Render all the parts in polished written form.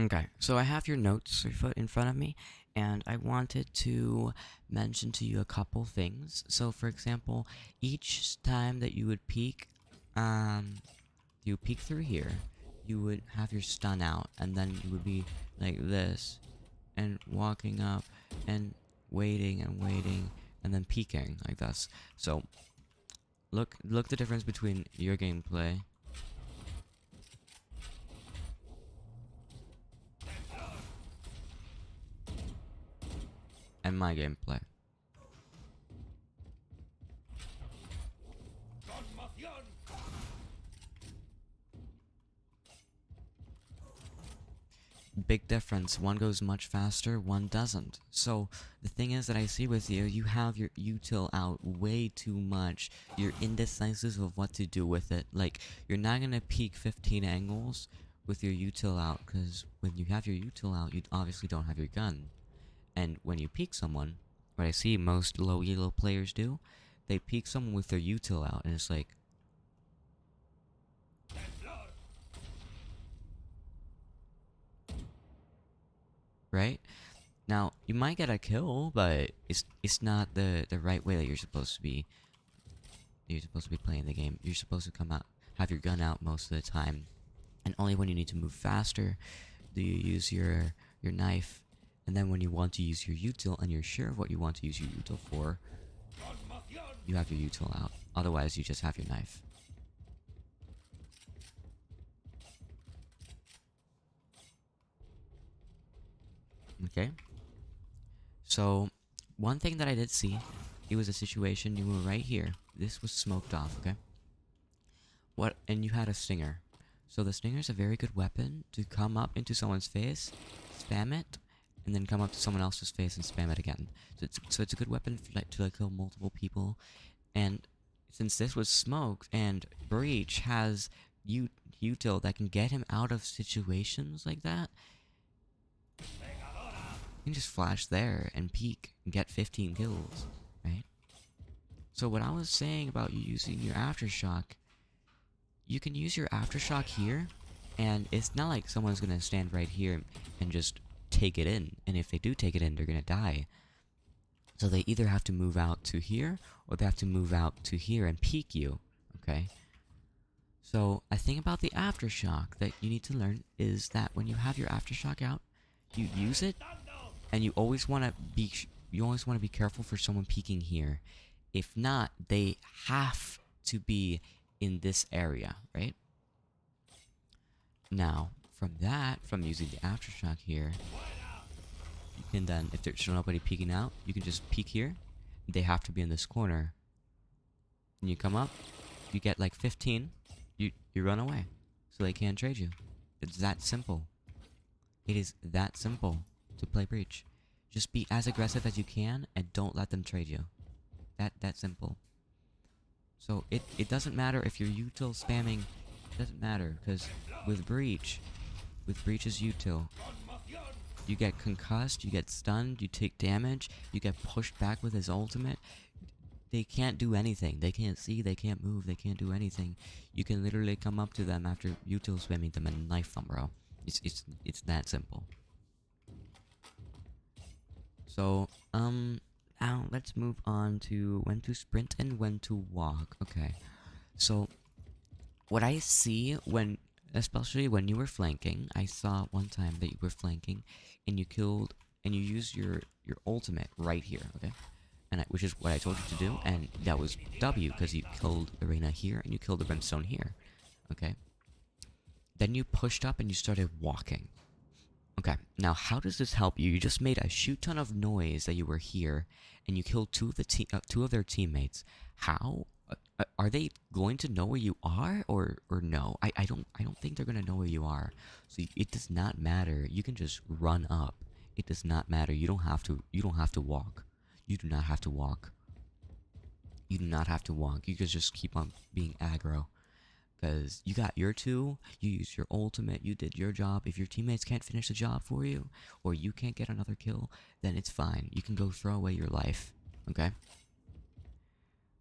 Okay, so I have your notes in front of me, and I wanted to mention to you a couple things. So, for example, each time that you would peek, um, you peek through here, you would have your stun out, and then you would be like this, and walking up, and waiting, and then peeking like this. So, look the difference between your gameplay and my gameplay. Big difference. One goes much faster, one doesn't. So the thing is that I see with you, you have your util out way too much. You're indecisive of what to do with it. Like, you're not gonna peek 15 angles with your util out, because when you have your util out, you obviously don't have your gun. And when you peek someone, what I see most low elo players do, they peek someone with their util out, and it's like, right? Now, you might get a kill, but it's not the right way that you're supposed to be playing the game. You're supposed to come out, have your gun out most of the time, and only when you need to move faster do you use your knife. And then when you want to use your util and you're sure of what you want to use your util for, you have your util out. Otherwise, you just have your knife. Okay. So, one thing that I did see, it was a situation you were right here. This was smoked off. Okay. What? And you had a stinger. So the stinger is a very good weapon to come up into someone's face, spam it, and then come up to someone else's face and spam it again. So it's a good weapon for, like, to like kill multiple people. And since this was smoked and Breach has util that can get him out of situations like that, you can just flash there and peek and get 15 kills, right? So what I was saying about you using your aftershock, you can use your aftershock here, and it's not like someone's gonna stand right here and just take it in. And if they do take it in, they're gonna die. So they either have to move out to here, or they have to move out to here and peek you. Okay. So a thing about the aftershock that you need to learn is that when you have your aftershock out, you use it, and you always want to be careful for someone peeking here. If not, they have to be in this area, right? Now, from using the aftershock here, you can then, if there's nobody peeking out, you can just peek here. They have to be in this corner. And you come up, you get like 15, you run away. So they can't trade you. It's that simple. It is that simple to play Breach. Just be as aggressive as you can and don't let them trade you. That simple. So it doesn't matter if you're util spamming, it doesn't matter, because with Breach's util, you get concussed, you get stunned, you take damage, you get pushed back with his ultimate. They can't do anything. They can't see, they can't move, they can't do anything. You can literally come up to them after util spamming them and knife them, bro. It's that simple. So, now let's move on to when to sprint and when to walk. Okay. So, what I see when, especially when you were flanking, I saw one time that you were flanking and you killed, and you used your ultimate right here, okay? Which is what I told you to do, and that was W, because you killed Arena here and you killed the Brimstone here, okay? Then you pushed up and you started walking. Okay, now how does this help you? You just made a shoot ton of noise that you were here, and you killed two of their teammates. How? Are they going to know where you are, or no? I don't think they're gonna know where you are. So it does not matter. You can just run up. It does not matter. You don't have to walk. You do not have to walk. You do not have to walk. You can just keep on being aggro. Because you got your two, you used your ultimate, you did your job. If your teammates can't finish the job for you, or you can't get another kill, then it's fine. You can go throw away your life. Okay?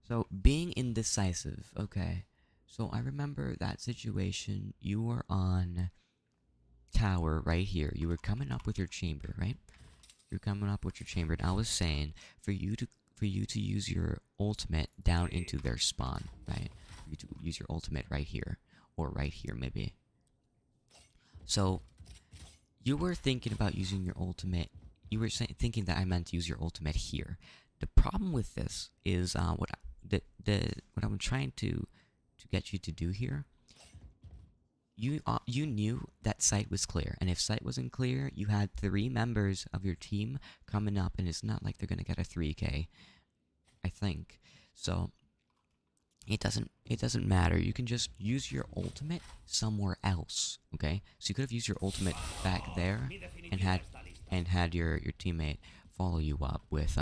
So, being indecisive. Okay. So, I remember that situation. You were on tower right here. You were coming up with your chamber, right? You're coming up with your chamber, and I was saying for you to use your ultimate down into their spawn, right? For you to use your ultimate right here, or right here maybe. So you were thinking about using your ultimate. You were thinking that I meant to use your ultimate here. The problem with this is what what I'm trying to get you to do here. You knew that site was clear, and if site wasn't clear, you had 3 members of your team coming up, and it's not like they're gonna get a 3k, I think. So it doesn't matter. You can just use your ultimate somewhere else. Okay, so you could have used your ultimate back there and had your teammate follow you up with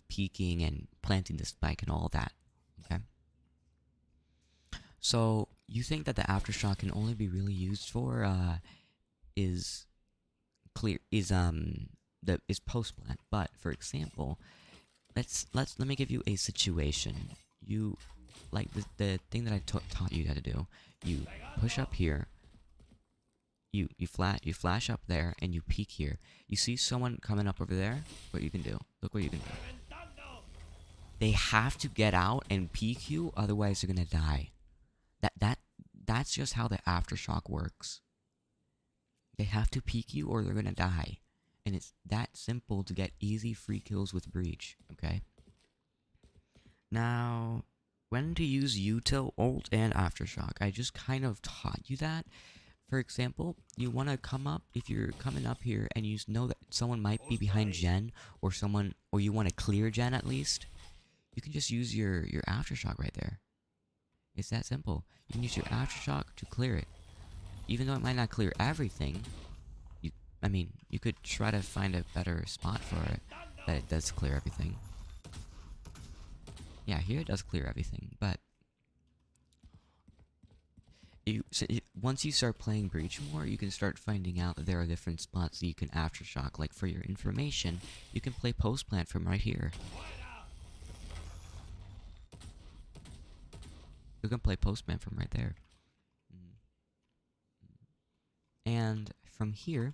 peeking and planting the spike and all that. Okay. So you think that the aftershock can only be really used for is post plant. But for example, let me give you a situation. You like the thing that I taught you how to do. You push up here. You flash up there and you peek here. You see someone coming up over there. What you can do? Look what you can do. They have to get out and peek you, otherwise they're gonna die. That's just how the aftershock works. They have to peek you or they're gonna die. And it's that simple to get easy free kills with Breach, okay? Now, when to use util, ult, and aftershock. I just kind of taught you that. For example, you want to come up, if you're coming up here and you know that someone might be behind Gen, or you want to clear Gen at least, you can just use your aftershock right there. It's that simple. You can use your aftershock to clear it. Even though it might not clear everything, you could try to find a better spot for it that it does clear everything. Yeah, here it does clear everything, but once you start playing Breach more, you can start finding out that there are different spots that you can aftershock. Like for your information, you can play post plant from right here. You can play post plant from right there. And from here,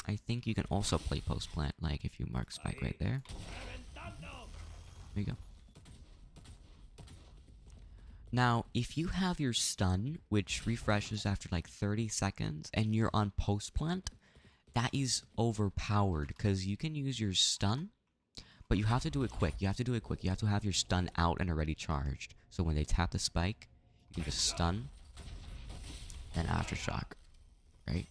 I think you can also play post plant, like if you mark spike right there. There you go. Now, if you have your stun, which refreshes after like 30 seconds, and you're on post plant, that is overpowered, because you can use your stun, but you have to do it quick. You have to have your stun out and already charged. So when they tap the spike, you can just stun, then aftershock, right?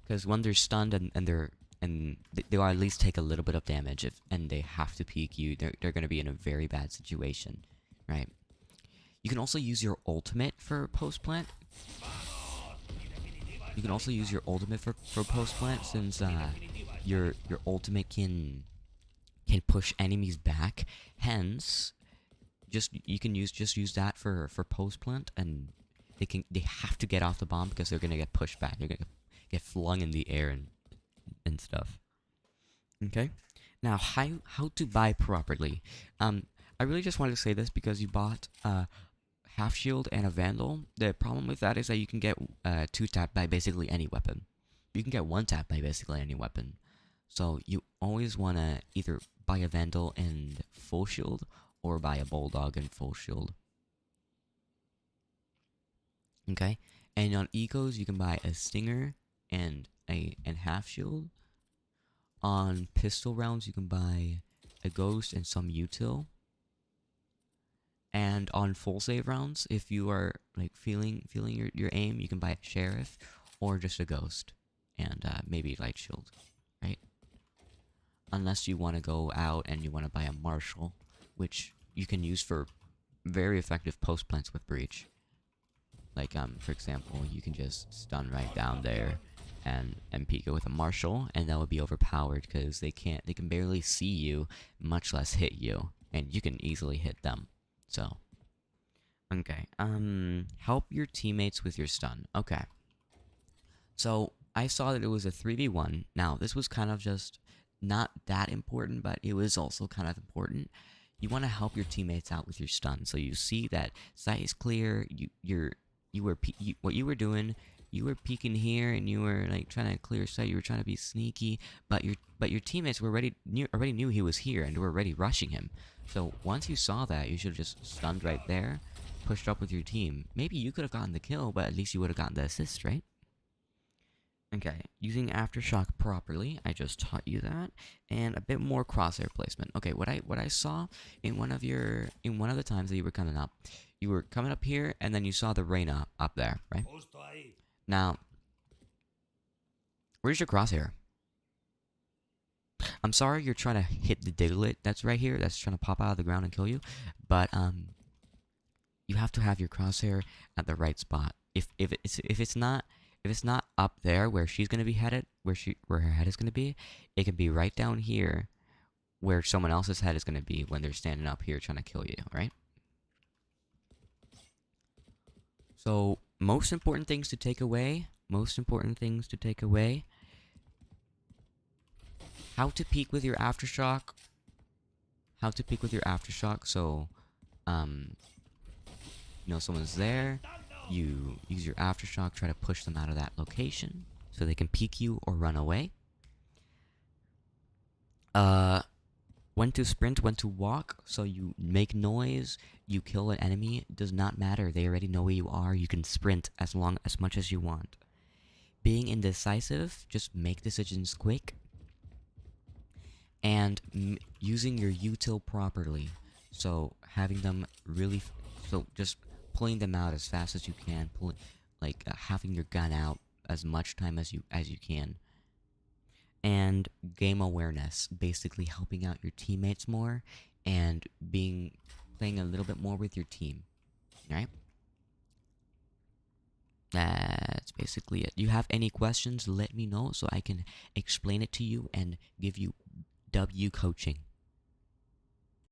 Because when they're stunned they'll at least take a little bit of damage, and they have to peek you, they're going to be in a very bad situation, right? You can also use your ultimate for post plant. You can also use your ultimate for post plant, since your ultimate can push enemies back. Hence, you can use that for post plant, and they have to get off the bomb because they're gonna get pushed back. They're gonna get flung in the air and stuff. Okay, now how to buy properly. I really just wanted to say this because you bought half shield and a vandal. The problem with that is that you can get 2 tap by basically any weapon. You can get 1 tap by basically any weapon. So you always want to either buy a vandal and full shield, or buy a bulldog and full shield. Okay, and on ecos you can buy a stinger and half shield. On pistol rounds you can buy a ghost and some util. And on full save rounds, if you are like feeling your aim, you can buy a sheriff or just a ghost and maybe light shield, right? Unless you want to go out and you want to buy a marshal, which you can use for very effective post plants with Breach. Like for example, you can just stun right down there and peek it with a marshal, and that would be overpowered because they can barely see you, much less hit you, and you can easily hit them. So okay, help your teammates with your stun. Okay, so I saw that it was a 3v1. Now this was kind of just not that important, but it was also kind of important. You want to help your teammates out with your stun. So you see that site is clear, you what you were doing. You were peeking here, and you were like trying to clear sight. You were trying to be sneaky, but your teammates were already knew he was here, and were already rushing him. So once you saw that, you should have just stunned right there, pushed up with your team. Maybe you could have gotten the kill, but at least you would have gotten the assist, right? Okay, using aftershock properly. I just taught you that, and a bit more crosshair placement. Okay, what I saw in one of the times that you were coming up here, and then you saw the Reyna up there, right? Now, where's your crosshair? I'm sorry you're trying to hit the Diglett that's right here, that's trying to pop out of the ground and kill you, but you have to have your crosshair at the right spot. If it's not up there where she's gonna be headed, where her head is gonna be, it can be right down here where someone else's head is gonna be when they're standing up here trying to kill you, right? So most important things to take away. How to peek with your aftershock. So, someone's there. You use your aftershock, try to push them out of that location so they can peek you or run away. When to sprint, when to walk. So you make noise, you kill an enemy, does not matter. They already know where you are. You can sprint as much as you want. Being indecisive, just make decisions quick. And using your util properly. So having them just pulling them out as fast as you can, having your gun out as much time as you can. And game awareness, basically helping out your teammates more and playing a little bit more with your team. Right? That's basically it. You have any questions, let me know so I can explain it to you and give you W coaching.